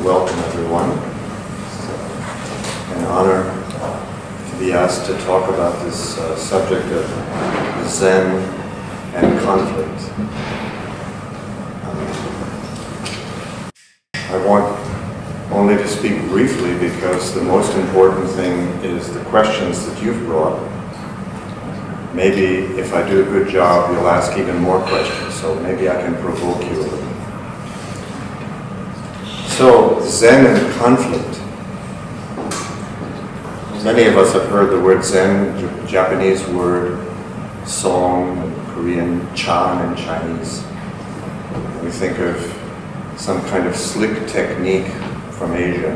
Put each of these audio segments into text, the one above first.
welcome everyone. It's an honor to be asked to talk about this subject of Zen and conflict. I want only to speak briefly because the most important thing is the questions that you've brought. Maybe if I do a good job, you'll ask even more questions, so maybe I can provoke you a little. So, Zen and conflict. Many of us have heard the word Zen, Japanese word, song, Korean, Chan in Chinese. We think of some kind of slick technique from Asia,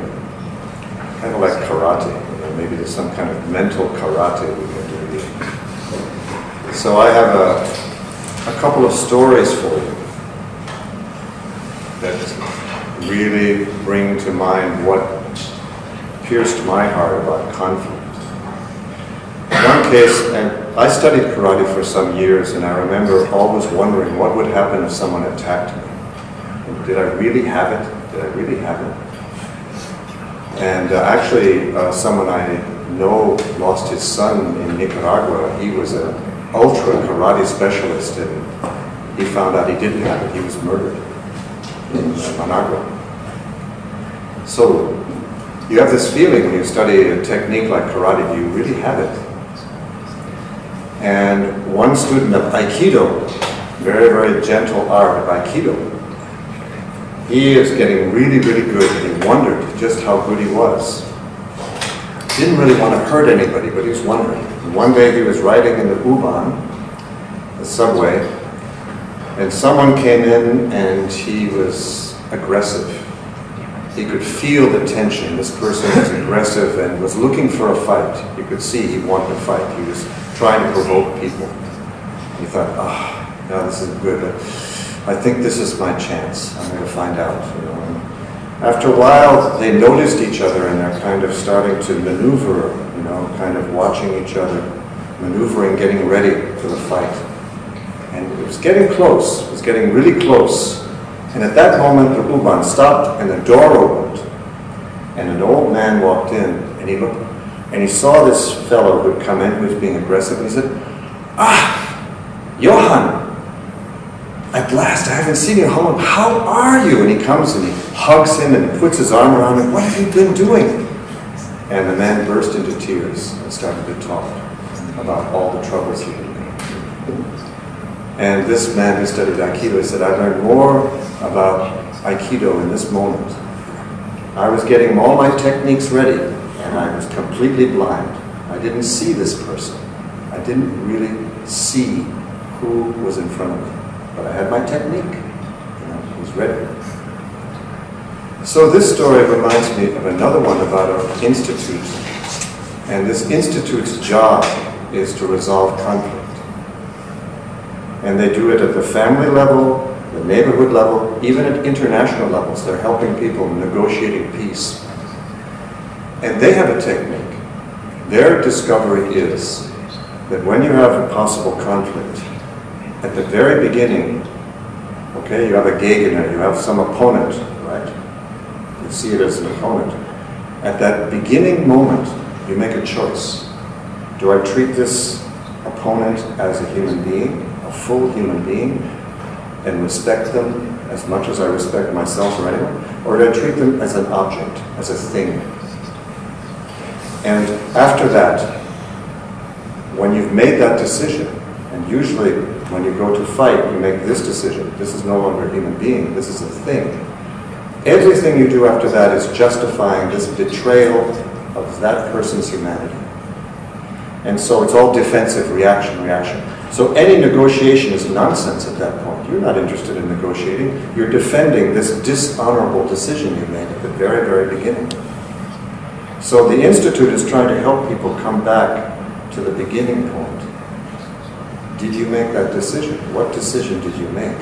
kind of like karate. Maybe there's some kind of mental karate we can do here. So I have a couple of stories for you that really bring to mind what pierced my heart about conflict. In one case, and I studied karate for some years, and I remember always wondering what would happen if someone attacked me. Did I really have it? Did I really have it? And actually, someone I know lost his son in Nicaragua. He was an ultra karate specialist, and he found out he didn't have it. He was murdered in Managua. So you have this feeling when you study a technique like karate, do you really have it? And one student of Aikido, very, very gentle art of Aikido, he is getting really, really good, and he wondered just how good he was. Didn't really want to hurt anybody, but he was wondering. And one day he was riding in the U-Bahn, the subway, and someone came in and he was aggressive. He could feel the tension. This person was aggressive and was looking for a fight. You could see he wanted to fight. He was trying to provoke people. He thought, no, this is good. I think this is my chance. I'm going to find out. And after a while, they noticed each other and they're kind of starting to maneuver, kind of watching each other, maneuvering, getting ready for the fight. And it was getting close. It was getting really close. And at that moment, the U-Bahn stopped and the door opened. And an old man walked in and he looked and he saw this fellow who had come in, who was being aggressive, and he said, Johann, at last, I haven't seen you. How are you? And he comes and he hugs him and puts his arm around him. What have you been doing? And the man burst into tears and started to talk about all the troubles he had been. And this man who studied Aikido said, I learned more about Aikido in this moment. I was getting all my techniques ready, and I was completely blind. I didn't see this person. I didn't really see who was in front of me. But I had my technique. I was ready. So this story reminds me of another one about our institute. And this institute's job is to resolve conflict. And they do it at the family level, the neighborhood level, even at international levels. They're helping people negotiating peace. And they have a technique. Their discovery is that when you have a possible conflict, at the very beginning, okay, you have a Gegner, you have some opponent, right? You see it as an opponent. At that beginning moment, you make a choice. Do I treat this opponent as a human being? A full human being, and respect them as much as I respect myself or anyone? Or do I treat them as an object, as a thing? And after that, when you've made that decision, and usually when you go to fight, you make this decision. This is no longer a human being, this is a thing. Everything you do after that is justifying this betrayal of that person's humanity. And so it's all defensive, reaction. So any negotiation is nonsense at that point. You're not interested in negotiating. You're defending this dishonorable decision you made at the very, very beginning. So the Institute is trying to help people come back to the beginning point. Did you make that decision? What decision did you make?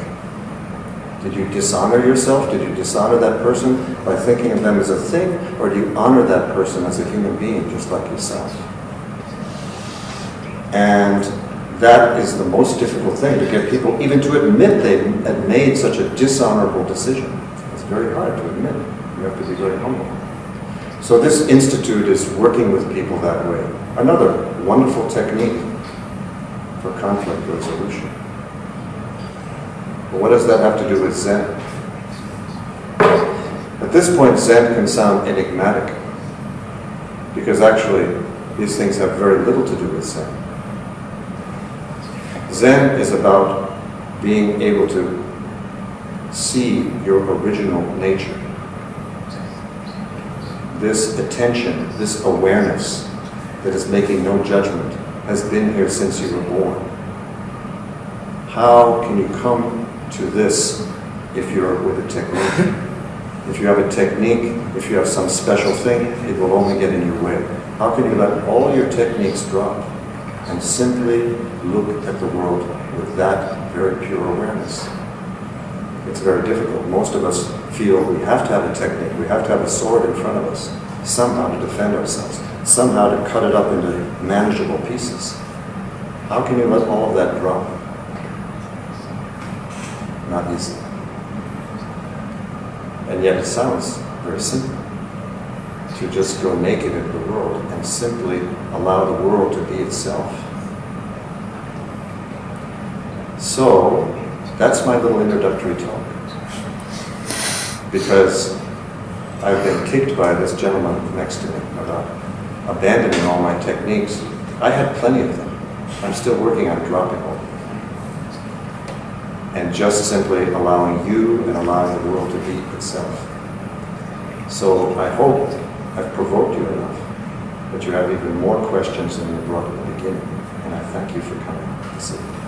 Did you dishonor yourself? Did you dishonor that person by thinking of them as a thing? Or do you honor that person as a human being, just like yourself? And that is the most difficult thing, to get people even to admit they had made such a dishonorable decision. It's very hard to admit. You have to be very humble. So this institute is working with people that way. Another wonderful technique for conflict resolution. But what does that have to do with Zen? At this point, Zen can sound enigmatic, because actually these things have very little to do with Zen. Zen is about being able to see your original nature. This attention, this awareness that is making no judgment has been here since you were born. How can you come to this if you're with a technique? If you have a technique, if you have some special thing, it will only get in your way. How can you let all your techniques drop and simply look at the world with that very pure awareness? It's very difficult. Most of us feel we have to have a technique, we have to have a sword in front of us, somehow to defend ourselves, somehow to cut it up into manageable pieces. How can you let all of that drop? Not easy. And yet it sounds very simple. To just go naked into the world and simply allow the world to be itself. So, that's my little introductory talk. Because I've been kicked by this gentleman next to me about abandoning all my techniques. I had plenty of them. I'm still working on dropping all of them. And just simply allowing you and allowing the world to be itself. So I hope I've provoked you enough that you have even more questions than you brought at the beginning. And I thank you for coming this evening.